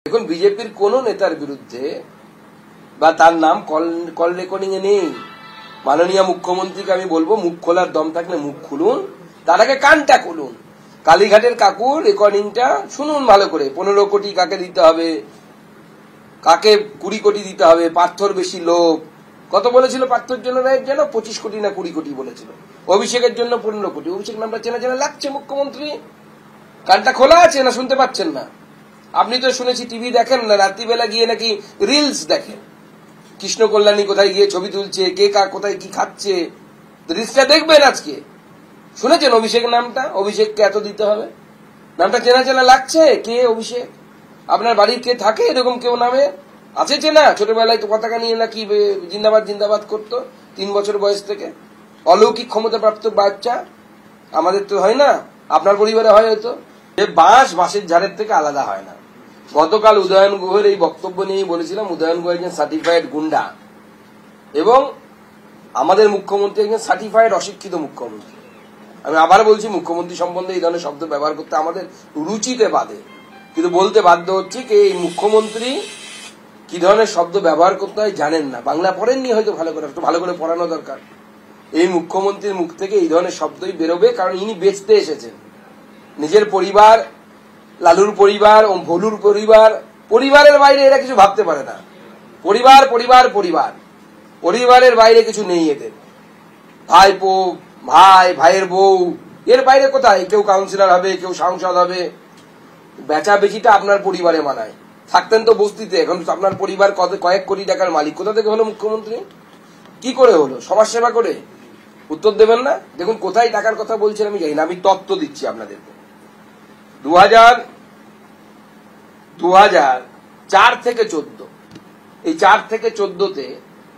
এখন বিজেপির কোন নেতার বিরুদ্ধে বা তার নাম কল রেকর্ডিং এ নেই। মাননীয় মুখ্যমন্ত্রীকে আমি বলবো, মুখ খোলার দম থাকলে মুখ খুলুন, তার আগে কানটা খুলুন। কালীঘাটের কাকুর রেকর্ডিংটা শুনুন ভালো করে। 15 কোটি কাকে দিতে হবে, কাকে 20 কোটি দিতে হবে, পার্থর বেশি লোক। কত বলেছিল পার্থর জন্য রাইট যেন 25 কোটি না 20 কোটি বলেছিল। অভিষেকের জন্য 15 কোটি। অভিষেক নামটা চেনা চেনা লাগছে মুখ্যমন্ত্রী। কানটা খোলা আছে না শুনতে পাচ্ছেন না? আপনি তো শুনেছি টিভি দেখেন না, রাত্রিবেলা গিয়ে নাকি রিলস দেখেন। কৃষ্ণ কল্যাণী কোথায় গিয়ে ছবি তুলছে, কে কার কোথায় কি খাচ্ছে, রিলসটা দেখবেন আজকে। শুনেছেন অভিষেক নামটা? অভিষেককে এত দিতে হবে? নামটা চেনা চেনা লাগছে। কে অভিষেক? আপনার বাড়ির কে থাকে এরকম কেউ নামে? আছে চেনা? ছোটবেলায় তো পতাকা নিয়ে নাকি জিন্দাবাদ জিন্দাবাদ করতো 3 বছর বয়স থেকে। অলৌকিক ক্ষমতাপ্রাপ্ত বাচ্চা। আমাদের তো হয় না, আপনার পরিবারে হয় হয়তো। যে বাঁশের ঝাড়ের থেকে আলাদা হয় না। গতকাল উদয়ন গুহের এই বক্তব্য নিয়েই বলেছিলাম, উদয়ন গুহ একজন সার্টিফাইড গুন্ডা এবং আমাদের মুখ্যমন্ত্রী একজন সার্টিফাইড অশিক্ষিত মুখ্যমন্ত্রী। আমি আবার বলছি, মুখ্যমন্ত্রী সম্বন্ধে এই ধরনের শব্দ ব্যবহার করতে আমাদের রুচিতে বাধে, কিন্তু বলতে বাধ্য হচ্ছি যে এই মুখ্যমন্ত্রী কি ধরনের শব্দ ব্যবহার করতে হয় জানেন না। বাংলা পড়েননি হয়তো ভালো করে, একটু ভালো করে পড়ানো দরকার। এই মুখ্যমন্ত্রীর মুখ থেকে এই ধরনের শব্দই বেরোবে, কারণ ইনি বেচতে এসেছেন নিজের পরিবার, লালুর পরিবার, ভলুর পরিবার। পরিবারের বাইরে এরা কিছু ভাবতে পারে না। পরিবার পরিবার পরিবার, পরিবারের বাইরে কিছু নেই এদের। ভাইপো, ভাই, ভাইয়ের বউ, এর বাইরে কোথায়? কেউ কাউন্সিলর হবে, কেউ সাংসদ হবে। বেচা বেচিটা আপনার পরিবারে মানায়। থাকতেন তো বস্তিতে, এখন আপনার পরিবার কয়েক কোটি টাকার মালিক। কোথা থেকে হলো মুখ্যমন্ত্রী? কি করে হলো? সমাজ সেবা করে? উত্তর দেবেন না? দেখুন কোথায় টাকার কথা বলছেন আমি জানি না, আমি তত্ত্ব দিচ্ছি আপনাদেরকে। 2004 থেকে 14, এই 4 থেকে 14তে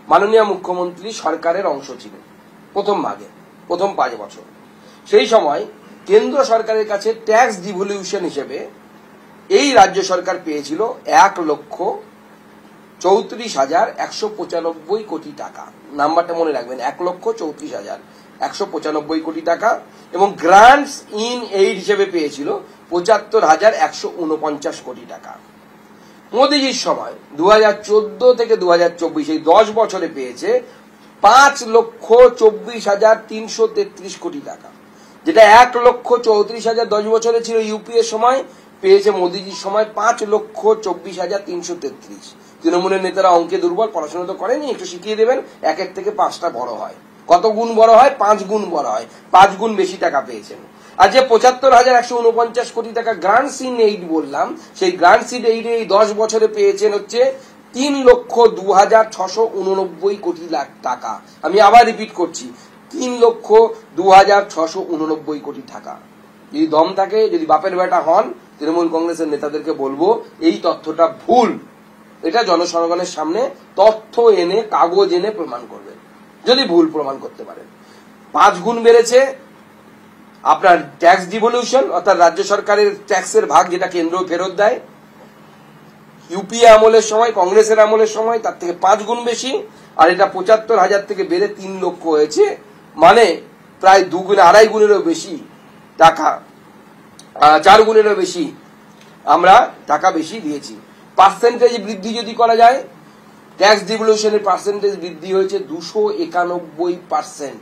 মাননীয় মুখ্যমন্ত্রী সরকারের অংশ ছিলেন প্রথম ভাগে, প্রথম 5 বছর। সেই সময় কেন্দ্র সরকারের কাছে ট্যাক্স ডিভলিউশন হিসেবে এই রাজ্য সরকার পেয়েছিল 1,34,195 কোটি টাকা। নাম্বারটা মনে রাখবেন, 1,34,195 কোটি টাকা। এবং গ্রান্টস ইন এইড হিসেবে পেয়েছিল 75,149 কোটি টাকা। মোদিজির সময় 2014 থেকে 2024 এই 10 বছরে পেয়েছে 5,24,333 কোটি টাকা, যেটা 1,34,000 10 বছরে ছিল ইউপিএ সময়, পেয়েছে মোদিজির সময় 5,24,333। তৃণমূলের নেতারা অঙ্কে দুর্বল, পড়াশোনা তো করেনি, একটু শিখিয়ে দেবেন। 1 থেকে 5টা বড় হয়। কত গুণ বড় হয়? 5 গুণ বড় হয়। 5 গুণ বেশি টাকা পেয়েছেন। আর যে 75,149 কোটি টাকা গ্রান্টস ইন এইড বললাম, সেই গ্রান্টস ইন এইড এই 10 বছরে পেয়েছেন হচ্ছে 3,02,689 কোটি টাকা। আমি আবার রিপিট করছি, 3,02,689 কোটি টাকা। যদি দম থাকে, যদি বাপের বেটা হন, তৃণমূল কংগ্রেসের নেতাদেরকে বলবো এই তথ্যটা ভুল। এটা জনসাধারণের সামনে তথ্য এনে, কাগজ এনে প্রমাণ করবেন। যদি ভুল প্রমাণ করতে পারেন। 5 গুণ বেড়েছে আপনার ট্যাক্স ডিভলিউশন, অর্থাৎ রাজ্য সরকারের ট্যাক্সের ভাগ যেটা কেন্দ্র ফেরত দেয়। ইউপিএ আমলের সময়, কংগ্রেসের আমলের সময় তার থেকে 5 গুণ বেশি। আর এটা 75,000 থেকে বেড়ে 3 লক্ষ হয়েছে, মানে প্রায় 2 গুণ, 2.5 গুণেরও বেশি টাকা, 4 গুণেরও বেশি আমরা টাকা বেশি দিয়েছি। পার্সেন্টেজ বৃদ্ধি যদি করা যায়, ট্যাক্স ডিভলিউশনের পার্সেন্টেজ বৃদ্ধি হয়েছে 291%,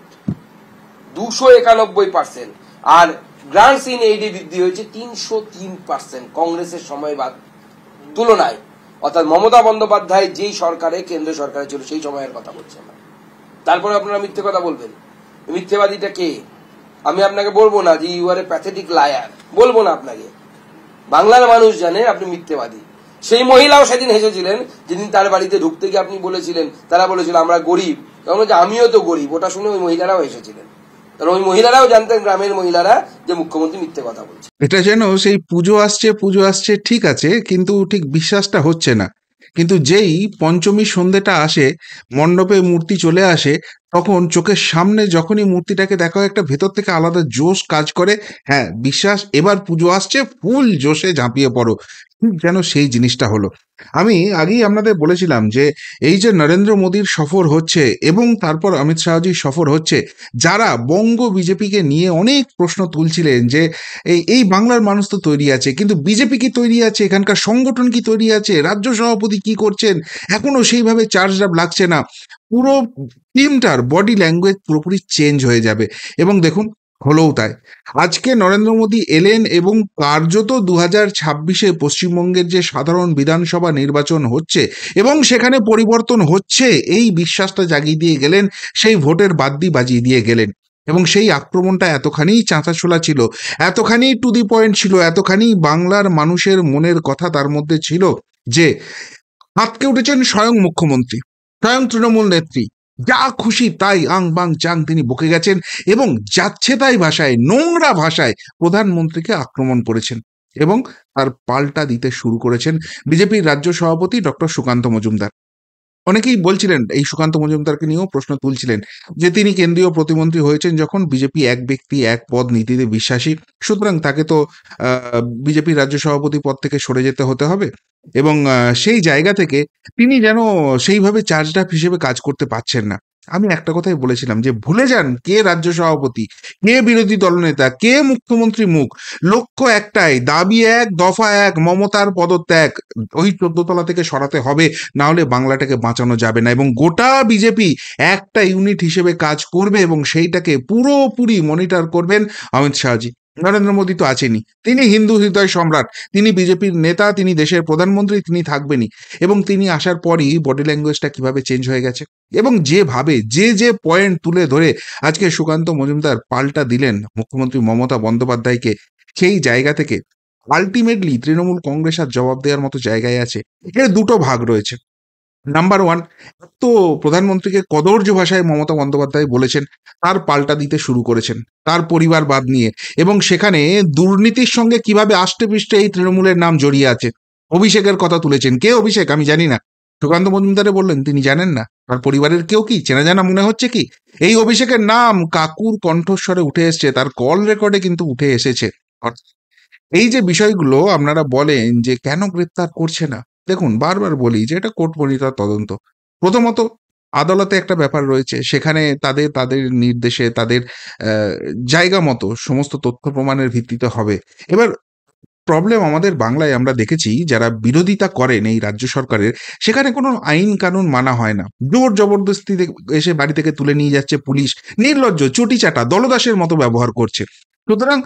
291%। আর গ্রান্টস ইন এইডে বৃদ্ধি হয়েছে 303% কংগ্রেসের সময় তুলনায়। অর্থাৎ মমতা বন্দ্যোপাধ্যায় যেই সরকারে, কেন্দ্র সরকারে ছিল সেই সময়ের কথা বলছেন না। তারপরে আপনারা মিথ্যে কথা বলবেন। মিথ্যেবাদীটা কে? আমি আপনাকে বলবো না যে you are a pathetic liar, বলবো না আপনাকে। বাংলার মানুষ জানে আপনি মিথ্যেবাদী। সেই মহিলাও সেদিন হেসেছিলেন যেদিন তার বাড়িতে ঢুকতে গিয়ে আপনি বলেছিলেন, তারা বলেছিল আমরা গরিব, তখন যে আমিও তো গরিব। ওটা শুনে ওই মহিলারাও হেসেছিলেন। কারণ ওই মহিলারাও জানতেন, গ্রামের মহিলারা, যে মুখ্যমন্ত্রী মিথ্যে কথা বলছে। এটা যেন সেই পুজো আসছে ঠিক আছে, কিন্তু ঠিক বিশ্বাসটা হচ্ছে না। কিন্তু যেই পঞ্চমী সন্ধ্যেটা আসে, মণ্ডপে মূর্তি চলে আসে, তখন চোখের সামনে যখনই মূর্তিটাকে দেখা হয়, একটা ভেতর থেকে আলাদা জোশ কাজ করে। হ্যাঁ, বিশ্বাস, এবার পুজো আসছে, ফুল জোশে ঝাঁপিয়ে পড়ো। ঠিক যেন সেই জিনিসটা হলো। আমি আগেই আপনাদের বলেছিলাম যে এই যে নরেন্দ্র মোদীর সফর হচ্ছে এবং তারপর অমিত শাহজির সফর হচ্ছে, যারা বঙ্গ বিজেপিকে নিয়ে অনেক প্রশ্ন তুলছিলেন যে এই বাংলার মানুষ তো তৈরি আছে, কিন্তু বিজেপি কি তৈরি আছে, এখানকার সংগঠন কি তৈরি আছে, রাজ্য সভাপতি কি করছেন, এখনো সেইভাবে চার্জ আপ লাগছে না, পুরো টিমটার বডি ল্যাঙ্গুয়েজ পুরোপুরি চেঞ্জ হয়ে যাবে। এবং দেখুন, হলোও তাই। আজকে নরেন্দ্র মোদী এলেন এবং কার্যত 2026-এ পশ্চিমবঙ্গের যে সাধারণ বিধানসভা নির্বাচন হচ্ছে এবং সেখানে পরিবর্তন হচ্ছে, এই বিশ্বাসটা জাগিয়ে দিয়ে গেলেন, সেই ভোটের বাদ্যি বাজিয়ে দিয়ে গেলেন। এবং সেই আক্রমণটা এতখানি চাঁচাছোলা ছিল, এতখানি টু দি পয়েন্ট ছিল, এতখানি বাংলার মানুষের মনের কথা তার মধ্যে ছিল যে হাতকে উঠেছেন স্বয়ং মুখ্যমন্ত্রী, স্বয়ং তৃণমূল নেত্রী, যা খুশি তাই আং বাং চাং তিনি বকে গেছেন এবং যাচ্ছে তাই ভাষায়, নোংরা ভাষায় প্রধানমন্ত্রীকে আক্রমণ করেছেন এবং তার পাল্টা দিতে শুরু করেছেন বিজেপির রাজ্য সভাপতি ডক্টর সুকান্ত মজুমদার। অনেকেই বলছিলেন, এই সুকান্ত মজুমদারকে নিয়েও প্রশ্ন তুলছিলেন যে তিনি কেন্দ্রীয় প্রতিমন্ত্রী হয়েছেন যখন, বিজেপি এক ব্যক্তি এক পদ নীতিতে বিশ্বাসী, সুতরাং তাকে তো বিজেপির রাজ্য সভাপতি পদ থেকে সরে যেতে হতে হবে। এবং সেই জায়গা থেকে তিনি যেন সেইভাবে চার্জড আপ হিসেবে কাজ করতে পারছেন না। আমি একটা কথাই বলেছিলাম যে ভুলে যান কে রাজ্য সভাপতি, কে বিরোধী দলনেতা, কে মুখ্যমন্ত্রী মুখ, লক্ষ্য একটাই, দাবি এক, দফা এক, মমতার পদত্যাগ ওই 14 তলা থেকে সরাতে হবে, না হলে বাংলাটাকে বাঁচানো যাবে না। এবং গোটা বিজেপি একটা ইউনিট হিসেবে কাজ করবে এবং সেইটাকে পুরোপুরি মনিটর করবেন অমিত শাহজি। নরেন্দ্র মোদী তো আছেনই, তিনি হিন্দু হৃদয় সম্রাট, তিনি বিজেপির নেতা, তিনি দেশের প্রধানমন্ত্রী, তিনি থাকবেনই। এবং তিনি আসার পরই বডি ল্যাঙ্গুয়েজটা কিভাবে চেঞ্জ হয়ে গেছে এবং যেভাবে যে পয়েন্ট তুলে ধরে আজকে সুকান্ত মজুমদার পাল্টা দিলেন মুখ্যমন্ত্রী মমতা বন্দ্যোপাধ্যায়কে, সেই জায়গা থেকে আলটিমেটলি তৃণমূল কংগ্রেস আর জবাব দেওয়ার মতো জায়গায় আছে। এর দুটো ভাগ রয়েছে। নাম্বার ওয়ান, তো প্রধানমন্ত্রীকে কদর্য ভাষায় মমতা বন্দ্যোপাধ্যায় বলেছেন, তার পাল্টা দিতে শুরু করেছেন তার পরিবারবাদ নিয়ে, এবং সেখানে দুর্নীতির সঙ্গে কিভাবে আষ্টে পৃষ্ঠে এই তৃণমূলের নাম জড়িয়ে আছে। অভিষেকের কথা তুলেছেন, কে অভিষেক আমি জানি না, সুকান্ত মজুমদারে বললেন তিনি জানেন না, তার পরিবারের কেউ কি চেনা জানা মনে হচ্ছে কি? এই অভিষেকের নাম কাকুর কণ্ঠস্বরে উঠে এসছে, তার কল রেকর্ডে কিন্তু উঠে এসেছে। এই যে বিষয়গুলো আপনারা বলেন যে কেন গ্রেপ্তার করছে না, দেখুন বারবার বলি যে এটা কোর্ট মনিটর তদন্ত। প্রথমত আদালতে একটা ব্যাপার রয়েছে, সেখানে তাদের তাদের নির্দেশে তাদের আহ, জায়গা মতো সমস্ত তথ্য প্রমাণের ভিত্তিতে হবে। এবার প্রবলেম আমাদের বাংলায় আমরা দেখেছি, যারা বিরোধিতা করেন এই রাজ্য সরকারের, সেখানে কোনো আইন কানুন মানা হয় না, জোর জবরদস্তি এসে বাড়ি থেকে তুলে নিয়ে যাচ্ছে পুলিশ, নির্লজ্জ চটিচাটা দলদাসের মতো ব্যবহার করছে। সুতরাং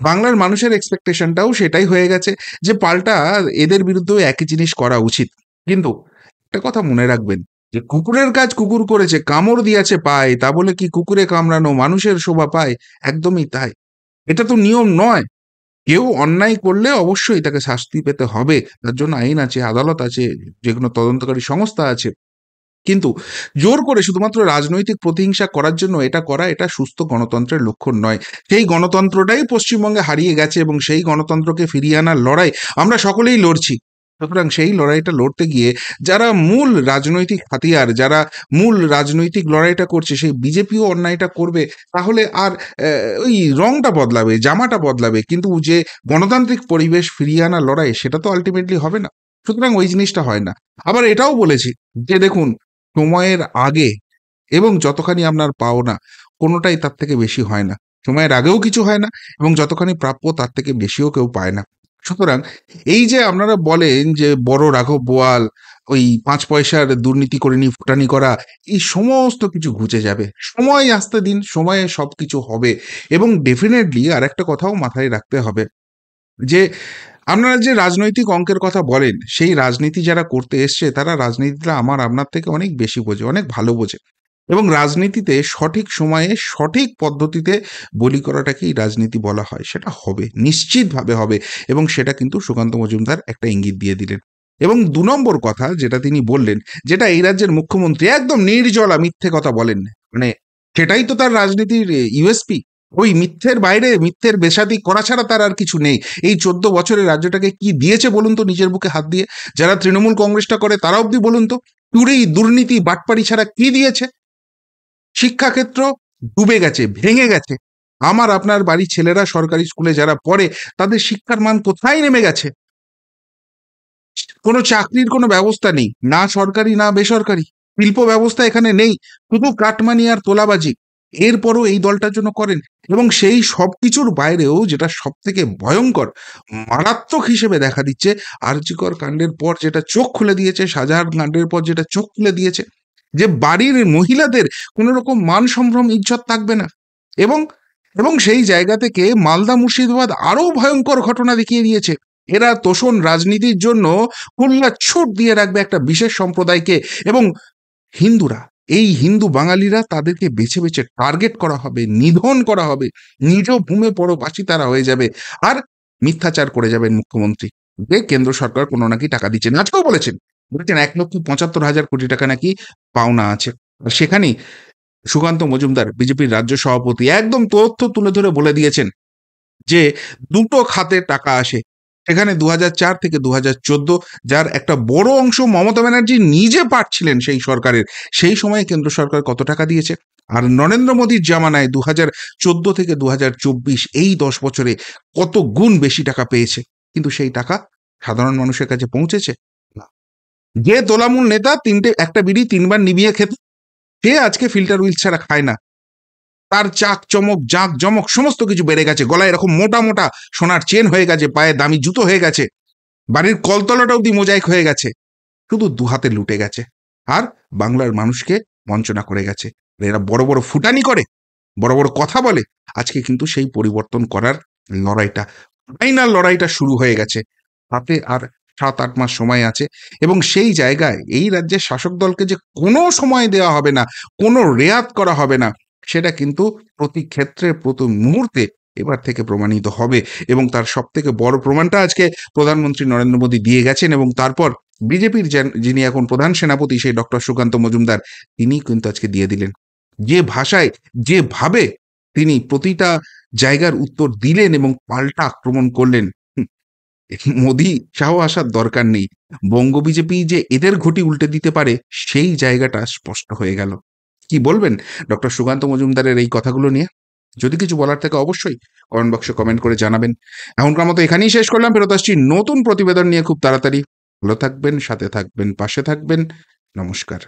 বাংলার মানুষের এক্সপেকটেশনটাও সেটাই হয়ে গেছে যে পাল্টা এদের বিরুদ্ধেও একই জিনিস করা উচিত। কিন্তু একটা কথা মনে রাখবেন, যে কুকুরের কাজ কুকুর করেছে, কামড় দিয়েছে পায়, তা বলে কি কুকুরে কামড়ানো মানুষের শোভা পায়? একদমই তাই। এটা তো নিয়ম নয়। কেউ অন্যায় করলে অবশ্যই তাকে শাস্তি পেতে হবে, তার জন্য আইন আছে, আদালত আছে, যেগুলো তদন্তকারী সংস্থা আছে। কিন্তু জোর করে শুধুমাত্র রাজনৈতিক প্রতিহিংসা করার জন্য এটা করা, এটা সুস্থ গণতন্ত্রের লক্ষণ নয়। সেই গণতন্ত্রটাই পশ্চিমবঙ্গে হারিয়ে গেছে এবং সেই গণতন্ত্রকে ফিরিয়ে আনার লড়াই আমরা সকলেই লড়ছি। সুতরাং সেই লড়াইটা লড়তে গিয়ে যারা মূল রাজনৈতিক হাতিয়ার, যারা মূল রাজনৈতিক লড়াইটা করছে, সেই বিজেপিও অন্যায়টা করবে, তাহলে আর ওই রংটা বদলাবে, জামাটা বদলাবে, কিন্তু যে গণতান্ত্রিক পরিবেশ ফিরিয়ে আনার লড়াই, সেটা তো আলটিমেটলি হবে না। সুতরাং ওই জিনিসটা হয় না। আবার এটাও বলেছি যে দেখুন, সময়ের আগে এবং যতখানি আপনার পাওনা, কোনোটাই তার থেকে বেশি হয় না। সময়ের আগেও কিছু হয় না এবং যতখানি প্রাপ্য তার থেকে বেশিও কেউ পায় না। সুতরাং এই যে আপনারা বলেন যে বড় রাঘব বোয়াল, ওই 5 পয়সার দুর্নীতি করে নি ফুটানি করা, এই সমস্ত কিছু ঘুচে যাবে। সময় আসতে দিন, সময়ে সবকিছু হবে। এবং ডেফিনেটলি আরেকটা কথাও মাথায় রাখতে হবে যে আপনারা যে রাজনৈতিক অঙ্কের কথা বলেন, সেই রাজনীতি যারা করতে এসছে তারা রাজনীতিটা আমার আপনার থেকে অনেক বেশি বোঝে, অনেক ভালো বোঝে। এবং রাজনীতিতে সঠিক সময়ে সঠিক পদ্ধতিতে বলি করাটাকেই রাজনীতি বলা হয়, সেটা হবে, নিশ্চিতভাবে হবে। এবং সেটা কিন্তু সুকান্ত মজুমদার একটা ইঙ্গিত দিয়ে দিলেন। এবং 2 নম্বর কথা যেটা তিনি বললেন, যেটা এই রাজ্যের মুখ্যমন্ত্রী একদম নির্জলা মিথ্যে কথা বলেন, মানে সেটাই তো তার রাজনীতির ইউএসপি। ওই মিথ্যের বাইরে মিথ্যের বেসাদি করা ছাড়া তার আর কিছু নেই। এই 14 বছরে রাজ্যটাকে কি দিয়েছে বলুন তো, নিজের বুকে হাত দিয়ে? যারা তৃণমূল কংগ্রেসটা করে তারা অব্দি বলুন তো, চুরি দুর্নীতি বাটপাড়ি ছাড়া কি দিয়েছে? শিক্ষাক্ষেত্র ডুবে গেছে, ভেঙে গেছে। আমার আপনার বাড়ির ছেলেরা সরকারি স্কুলে যারা পড়ে তাদের শিক্ষার মান কোথায় নেমে গেছে? কোনো চাকরির কোনো ব্যবস্থা নেই, না সরকারি না বেসরকারি। শিল্প ব্যবস্থা এখানে নেই, শুধু কাটমানি আর তোলাবাজি। এরপরও এই দলটার জন্য করেন। এবং সেই সব কিছুর বাইরেও যেটা সব থেকে ভয়ঙ্কর, মারাত্মক হিসেবে দেখা দিচ্ছে, আরজিকর কাণ্ডের পর যেটা চোখ খুলে দিয়েছে, শাহজাহান কাণ্ডের পর যেটা চোখ খুলে দিয়েছে, যে বাড়ির মহিলাদের কোনো রকম মান সম্ভ্রম ইজ্জত থাকবে না। এবং এবং সেই জায়গা থেকে মালদা মুর্শিদাবাদ আরো ভয়ঙ্কর ঘটনা দেখিয়ে দিয়েছে। এরা তোষণ রাজনীতির জন্য খুলনা ছুট দিয়ে রাখবে একটা বিশেষ সম্প্রদায়কে। এবং হিন্দুরা, এই হিন্দু বাঙালিরা, তাদেরকে বেছে বেছে টার্গেট করা হবে, নিধন করা হবে, নিজ ভূমে পরবাসী তারা হয়ে যাবে। আর মিথ্যাচার করে যাবেন মুখ্যমন্ত্রী যে কেন্দ্র সরকার কোনো নাকি টাকা দিচ্ছে না। আজকেও বলেছেন 1,75,000 কোটি টাকা নাকি পাওনা আছে। আর সেখানেই সুকান্ত মজুমদার বিজেপির রাজ্য সভাপতি একদম তথ্য তুলে ধরে বলে দিয়েছেন যে দুটো খাতে টাকা আসে। সেখানে 2004 থেকে 2014, যার একটা বড় অংশ মমতা ব্যানার্জি নিজে পাচ্ছিলেন সেই সরকারের, সেই সময়ে কেন্দ্র সরকার কত টাকা দিয়েছে। আর নরেন্দ্র মোদীর জামানায় 2014 থেকে 2024 এই 10 বছরে কত গুণ বেশি টাকা পেয়েছে। কিন্তু সেই টাকা সাধারণ মানুষের কাছে পৌঁছেছে না। যে তোলামূল নেতা একটা বিড়ি 3বার নিভিয়ে খেত, সে আজকে ফিল্টার হুইল ছাড়া খায় না। তার চাক চমক জাঁক জমক সমস্ত কিছু বেড়ে গেছে, গলায় এরকম মোটা মোটা সোনার চেন হয়ে গেছে, পায়ে দামি জুতো হয়ে গেছে, বাড়ির কলতলাটা অব্দি মোজাইক হয়ে গেছে, শুধু দুহাতে লুটে গেছে। আর বাংলার মানুষকে বঞ্চনা করে গেছে। এরা বড় বড় ফুটানি করে, বড় বড় কথা বলে। আজকে কিন্তু সেই পরিবর্তন করার লড়াইটা, ফাইনাল লড়াইটা শুরু হয়ে গেছে। তাতে আর 7-8 মাস সময় আছে। এবং সেই জায়গায় এই রাজ্যের শাসক দলকে যে কোনো সময় দেওয়া হবে না, কোনো রেয়াত করা হবে না, সেটা কিন্তু প্রতি ক্ষেত্রে প্রতি মুহূর্তে এবার থেকে প্রমাণিত হবে। এবং তার সব থেকে বড় প্রমাণটা আজকে প্রধানমন্ত্রী নরেন্দ্র মোদী দিয়ে গেছেন। এবং তারপর বিজেপির যিনি এখন প্রধান সেনাপতি, সেই ডক্টর সুকান্ত মজুমদার, তিনি কিন্তু আজকে দিয়ে দিলেন। যে ভাষায়, যেভাবে তিনি প্রতিটা জায়গার উত্তর দিলেন এবং পাল্টা আক্রমণ করলেন, মোদী শাহ আসার দরকার নেই। বঙ্গ বিজেপি যে এদের ঘটি উল্টে দিতে পারে, সেই জায়গাটা স্পষ্ট হয়ে গেল। কি বলবেন ডক্টর সুকান্ত মজুমদারের এই কথাগুলো নিয়ে? যদি কিছু বলার থাকে অবশ্যই কমেন্ট বক্সে কমেন্ট করে জানাবেন। এখনকার মতো এখানেই শেষ করলাম, ফেরত আসছি নতুন প্রতিবেদন নিয়ে খুব তাড়াতাড়ি। ভালো থাকবেন, সাথে থাকবেন, পাশে থাকবেন। নমস্কার।